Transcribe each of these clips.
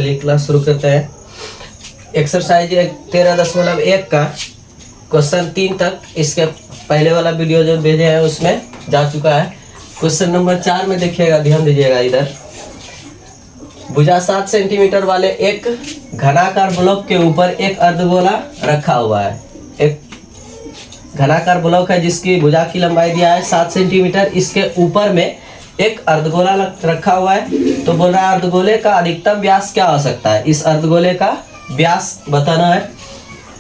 चलिए क्लास शुरू करते हैं। एक्सरसाइज 13.1 का क्वेश्चन 3 तक इसके पहले वाला वीडियो जो भेजे हैं उसमें जा चुका है। क्वेश्चन नंबर 4 में देखिएगा, ध्यान दीजिएगा। इधर भुजा 7 सेंटीमीटर वाले एक घनाकार ब्लॉक के ऊपर एक अर्धगोला रखा हुआ है। एक घनाकार ब्लॉक है जिसकी भुजा की लंबाई दिया है 7 सेंटीमीटर। इसके ऊपर में एक अर्धगोला रखा हुआ है। तो बोल रहा है अर्धगोले का अधिकतम व्यास क्या हो सकता है। इस अर्धगोले का व्यास बताना है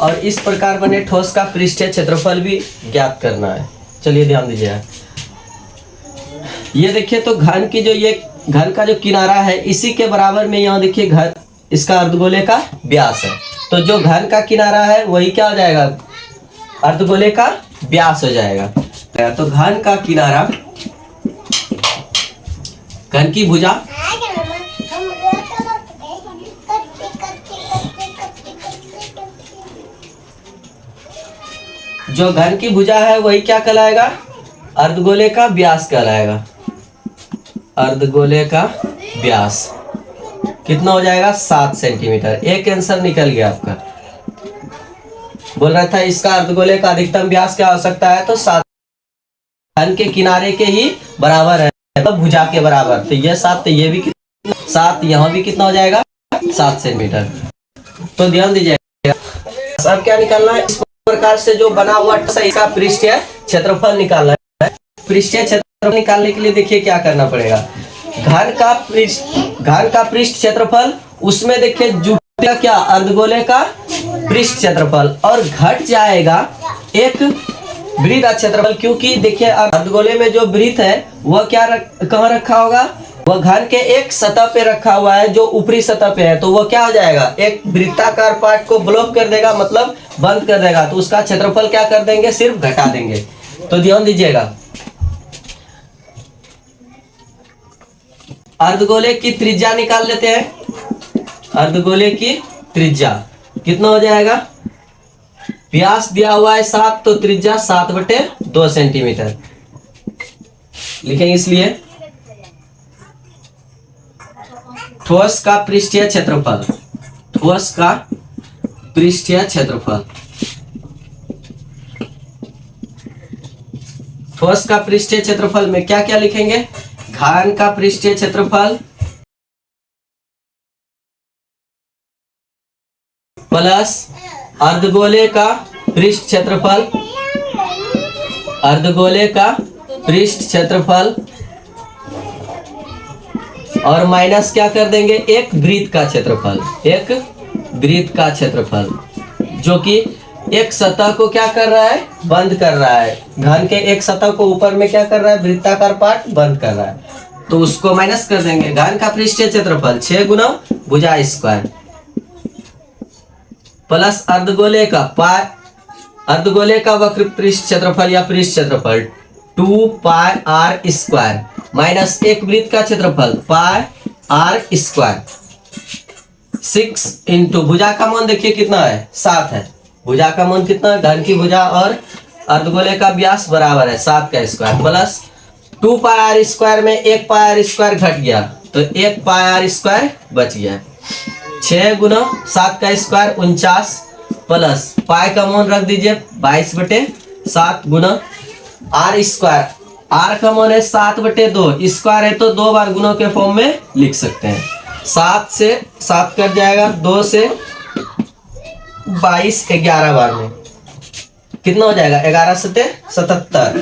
और इस प्रकार बने ठोस का पृष्ठीय क्षेत्रफल भी ज्ञात करना है। चलिए ध्यान दीजिए। ये देखिए तो घन की जो ये घन का जो किनारा है इसी के बराबर में यहाँ देखिए घन इसका अर्धगोले का व्यास है। तो जो घन का किनारा है वही क्या हो जाएगा, अर्धगोले का व्यास हो जाएगा। तो घन का किनारा, घन की भुजा जो घन की भुजा है वही क्या कहलाएगा, अर्धगोले का व्यास कहलाएगा। अर्धगोले का व्यास कितना हो जाएगा, 7 सेंटीमीटर। एक आंसर निकल गया आपका। बोल रहा था इसका अर्धगोले का अधिकतम व्यास क्या हो सकता है, तो 7 घन के किनारे के ही बराबर है, तो भुजा के बराबर। तो ये 7, तो ये भी 7, यहाँ भी कितना हो जाएगा, 7 सेंटीमीटर। तो ध्यान दीजिएगा। अब क्या निकालना है, इस प्रकार से जो बना हुआ इसका पृष्ठीय क्षेत्रफल निकालना है। पृष्ठीय क्षेत्रफल निकालने के लिए देखिए क्या करना पड़ेगा। घन का पृष्ठ क्षेत्रफल, उसमें देखिए जुटेगा क्या, अर्धगोले का पृष्ठ क्षेत्रफल, और घट जाएगा एक वृत्त का क्षेत्रफल। क्योंकि देखिए अर्धगोले में जो वृत्त है वह क्या कहाँ रखा होगा, वह घन के एक सतह पे रखा हुआ है जो ऊपरी सतह पे है। तो वह क्या हो जाएगा, एक वृत्ताकार पार्ट को ब्लॉक कर देगा, मतलब बंद कर देगा। तो उसका क्षेत्रफल क्या कर देंगे, सिर्फ घटा देंगे। तो ध्यान दीजिएगा। अर्धगोले की त्रिज्या निकाल लेते हैं। अर्धगोले की त्रिज्या कितना हो जाएगा, व्यास दिया हुआ है 7, तो त्रिज्या 7/2 सेंटीमीटर लिखेंगे। इसलिए ठोस का पृष्ठीय क्षेत्रफल, ठोस का पृष्ठीय क्षेत्रफल, ठोस का पृष्ठीय क्षेत्रफल में क्या क्या लिखेंगे, घन का पृष्ठीय क्षेत्रफल प्लस अर्धगोले का पृष्ठ क्षेत्रफल, अर्धगोले का पृष्ठ क्षेत्रफल, और माइनस क्या कर देंगे, एक वृत्त का क्षेत्रफल, एक वृत्त का क्षेत्रफल जो कि एक सतह को क्या कर रहा है, बंद कर रहा है। घन के एक सतह को ऊपर में क्या कर रहा है, वृत्ताकार पार्ट बंद कर रहा है। तो उसको माइनस कर देंगे। घन का पृष्ठीय क्षेत्रफल 6 गुना भुजा स्क्वायर प्लस अर्धगोले का अर्धगोले का वक्र पृष्ठ क्षेत्रफल या पृष्ठ क्षेत्रफल 2πr² माइनस एक वृत्त का क्षेत्रफल πr²। 6 इंटू भुजा का मान देखिए कितना है, 7 है। भुजा का मान कितना है, घन की भुजा और अर्धगोले का व्यास बराबर है 7 का स्क्वायर प्लस 2πr² में 1πr² घट गया तो 1πr² बच गया। 6 गुना 7 का स्क्वायर 49 प्लस पाई का मान रख दीजिए 22/7 गुना r²। r का मान है 7/2, स्क्वायर है तो 2 बार गुणों के फॉर्म में लिख सकते हैं। 7 से 7 कट जाएगा, 2 से 22 11 बार में कितना हो जाएगा, 11 7 77।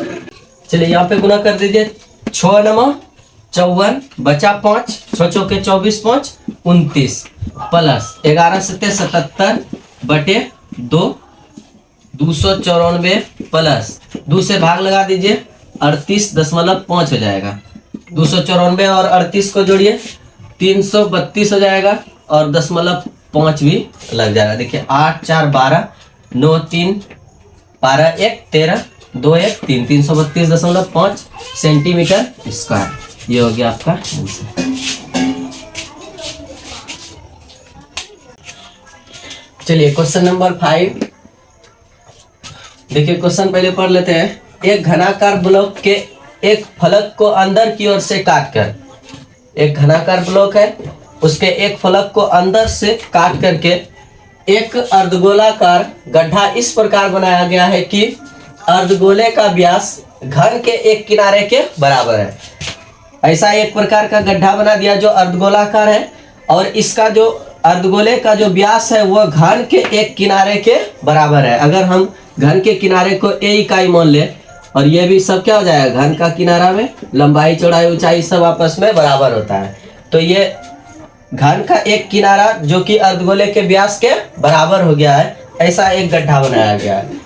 चलिए यहाँ पे गुना कर दीजिए। 6 9 54 बचा 5, 6 चौके 24 5 29 प्लस 11 7 77/2 294 प्लस 2 से भाग लगा दीजिए 38.5 हो जाएगा। 294 और 38 को जोड़िए 332 हो जाएगा और 0.5 भी लग जाएगा। देखिए 8 4 12 9 3 12 1 13 2 1 3 332.5 सेंटीमीटर स्क्वायर। ये हो गया आपका आंसर। चलिए क्वेश्चन नंबर 5 देखिए। क्वेश्चन पहले पढ़ लेते हैं। एक घनाकार ब्लॉक के एक फलक को अंदर की ओर से काटकर, एक घनाकार ब्लॉक है उसके एक फलक को अंदर से काट करके एक अर्धगोलाकार गड्ढा इस प्रकार बनाया गया है कि अर्धगोले का व्यास घन के एक किनारे के बराबर है। ऐसा एक प्रकार का गड्ढा बना दिया जो अर्धगोलाकार है और इसका जो अर्धगोले का जो व्यास है वह घन के एक किनारे के बराबर है। अगर हम घन के किनारे को a इकाई मान ले और ये भी सब क्या हो जाएगा, घन का किनारा में लंबाई चौड़ाई ऊंचाई सब आपस में बराबर होता है। तो ये घन का एक किनारा जो कि अर्धगोले के व्यास के बराबर हो गया है, ऐसा एक गड्ढा बनाया गया है।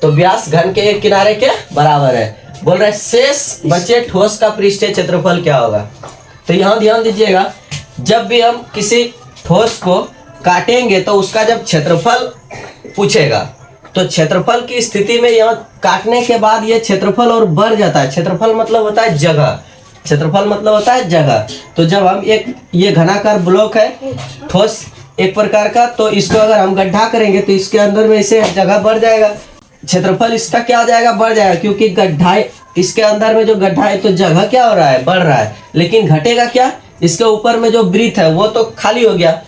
तो व्यास घन के एक किनारे के बराबर है। बोल रहे शेष बचे ठोस का पृष्ठीय क्षेत्रफल क्या होगा। तो यहाँ ध्यान दीजिएगा, जब भी हम किसी ठोस को काटेंगे तो उसका जब क्षेत्रफल पूछेगा तो क्षेत्रफल की स्थिति में यहाँ काटने के बाद ये क्षेत्रफल और बढ़ जाता है। क्षेत्रफल मतलब होता है जगह, क्षेत्रफल मतलब होता है जगह। तो जब हम एक ये घनाकार ब्लॉक है ठोस एक प्रकार का, तो इसको अगर हम गड्ढा करेंगे तो इसके अंदर में इसे जगह बढ़ जाएगा, क्षेत्रफल इसका क्या हो जाएगा, बढ़ जाएगा। क्योंकि गड्ढा इसके अंदर में जो गड्ढा है तो जगह क्या हो रहा है, बढ़ रहा है। लेकिन घटेगा क्या, इसके ऊपर में जो वृत्त है वो तो खाली हो गया।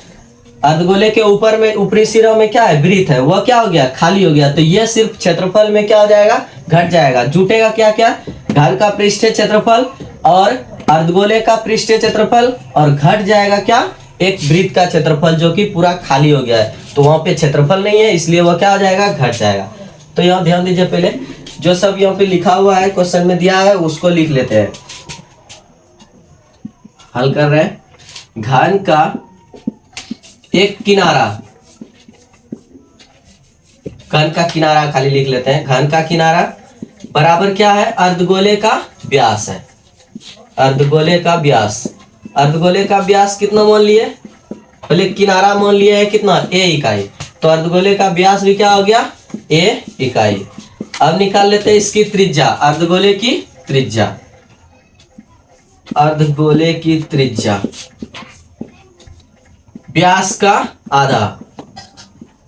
अर्धगोले के ऊपर में ऊपरी सिरा में क्या है, वृत्त है, वह क्या हो गया, खाली हो गया। तो ये सिर्फ क्षेत्रफल में क्या हो जाएगा, घट जाएगा। जुटेगा क्या क्या, घन का पृष्ठीय क्षेत्रफल और अर्धगोले का पृष्ठीय क्षेत्रफल, और घट जाएगा क्या, एक वृत्त का क्षेत्रफल जो कि पूरा खाली हो गया है। तो वहां पे क्षेत्रफल नहीं है, इसलिए वह क्या हो जाएगा, घट जाएगा। तो यहाँ ध्यान दीजिए, पहले जो सब यहाँ पे लिखा हुआ है क्वेश्चन में दिया है उसको लिख लेते हैं। हल कर रहे हैं। घन का एक किनारा, घन का किनारा खाली लिख लेते हैं। घन का किनारा बराबर क्या है, अर्धगोले का व्यास है। अर्धगोले का व्यास, अर्धगोले का व्यास कितना मान लिए, पहले किनारा मान लिया है कितना, a इकाई। तो अर्धगोले का व्यास भी क्या हो गया, a इकाई। अब निकाल लेते हैं इसकी त्रिज्या, अर्धगोले की त्रिज्या। अर्धगोले की त्रिज्या व्यास का आधा,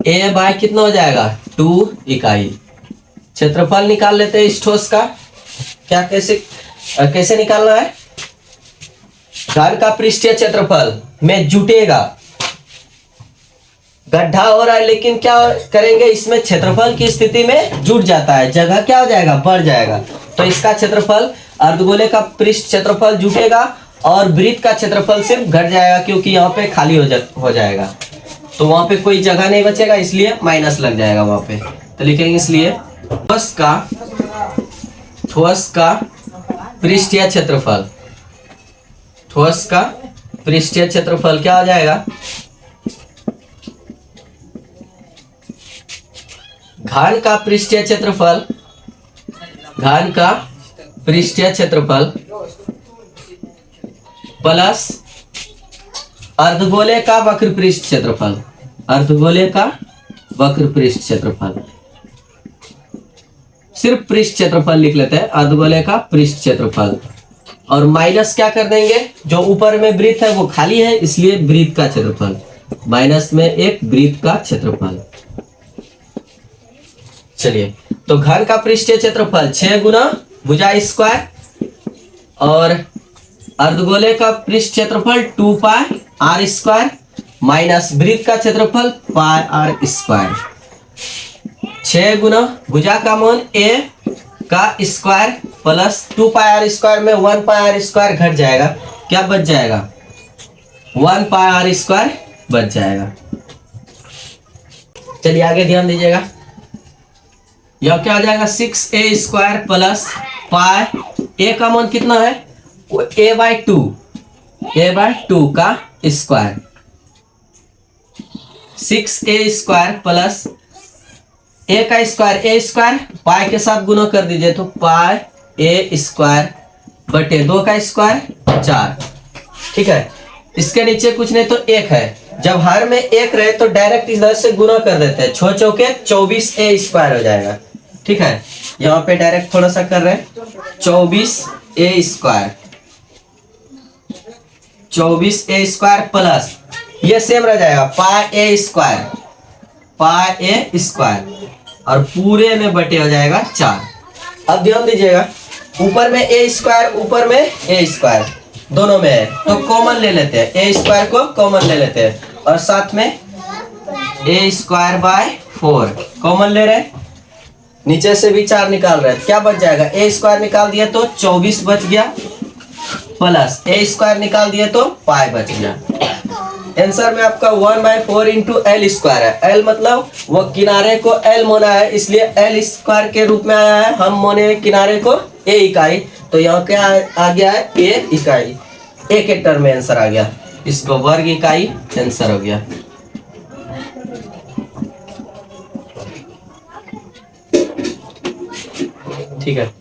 a बाय कितना हो जाएगा, 2 इकाई। क्षेत्रफल निकाल लेते हैं इस ठोस का। क्या कैसे निकालना है, घन का पृष्ठीय क्षेत्रफल में जुटेगा, गड्ढा हो रहा है लेकिन क्या करेंगे, इसमें क्षेत्रफल की स्थिति में जुट जाता है, जगह क्या हो जाएगा, बढ़ जाएगा। तो इसका क्षेत्रफल, अर्धगोले का पृष्ठ क्षेत्रफल जुटेगा और वृत्त का क्षेत्रफल सिर्फ घट जाएगा, क्योंकि यहाँ पे खाली हो जाएगा। तो वहां पे कोई जगह नहीं बचेगा, इसलिए माइनस लग जाएगा वहां पे। तो लिखेंगे इसलिए ठोस का पृष्ठीय क्षेत्रफल, ठोस का पृष्ठीय क्षेत्रफल क्या हो जाएगा, घन का पृष्ठीय क्षेत्रफल, घन का पृष्ठीय क्षेत्रफल प्लस अर्धगोले का वक्र पृष्ठ क्षेत्रफल, अर्धगोले का वक्र पृष्ठ क्षेत्रफल। सिर्फ पृष्ठ क्षेत्रफल लिख लेते हैं, अर्धगोले का पृष्ठ क्षेत्रफल। और माइनस क्या कर देंगे, जो ऊपर में वृत्त है वो खाली है, इसलिए वृत्त का क्षेत्रफल, माइनस में एक वृत्त का क्षेत्रफल। चलिए, तो घन का पृष्ठीय क्षेत्रफल 6 गुना भुजा स्क्वायर और अर्धगोले का पृष्ठ क्षेत्रफल 2 पाई आर स्क्वायर माइनस वृत्त का क्षेत्रफल पाई आर स्क्वायर। 6 गुना भुजा का मान a का square plus 2 pi r square में 1 पाई आर स्क्वायर घट जाएगा, क्या बच जाएगा, 1 पाई आर स्क्वायर बच जाएगा। चलिए आगे ध्यान दीजिएगा, यह क्या हो जाएगा, 6a square plus pi, a का मान कितना है, a बाई 2 का square, 6a square plus a का स्क्वायर, a स्क्वायर पाई के साथ गुना कर दीजिए तो पाई a स्क्वायर बटे 2 का स्क्वायर 4। ठीक है, इसके नीचे कुछ नहीं तो 1 है, जब हर में 1 रहे तो डायरेक्ट इधर से गुना कर देते हैं, 6 चौके 24a स्क्वायर हो जाएगा। ठीक है, यहाँ पे डायरेक्ट थोड़ा सा कर रहे हैं, 24a square, 24a square plus ये सेम रह जाएगा पाई a square, pi a square और पूरे में बटे हो जाएगा 4। अब ध्यान दीजिएगा, ऊपर में a स्क्वायर, ऊपर में a स्क्वायर, दोनों में है तो कॉमन ले लेते हैं, ए स्क्वायर को कॉमन ले लेते हैं और साथ में ए स्क्वायर बाय 4 कॉमन ले रहे हैं। नीचे से भी 4 निकाल रहे हैं, क्या बच जाएगा, ए स्क्वायर निकाल दिया तो 24 बच गया, प्लस ए स्क्वायर निकाल दिया तो पाई बच गया। आंसर में आपका 1/4 इंटू एल स्क्वायर है। एल मतलब वो किनारे को एल मोना है, इसलिए एल स्क्वायर के रूप में आया है। हम मोने किनारे को ए इकाई, तो यहाँ क्या आ गया है, ए इकाई, ए के टर्म में आंसर आ गया, इसको वर्ग इकाई आंसर हो गया। ठीक है।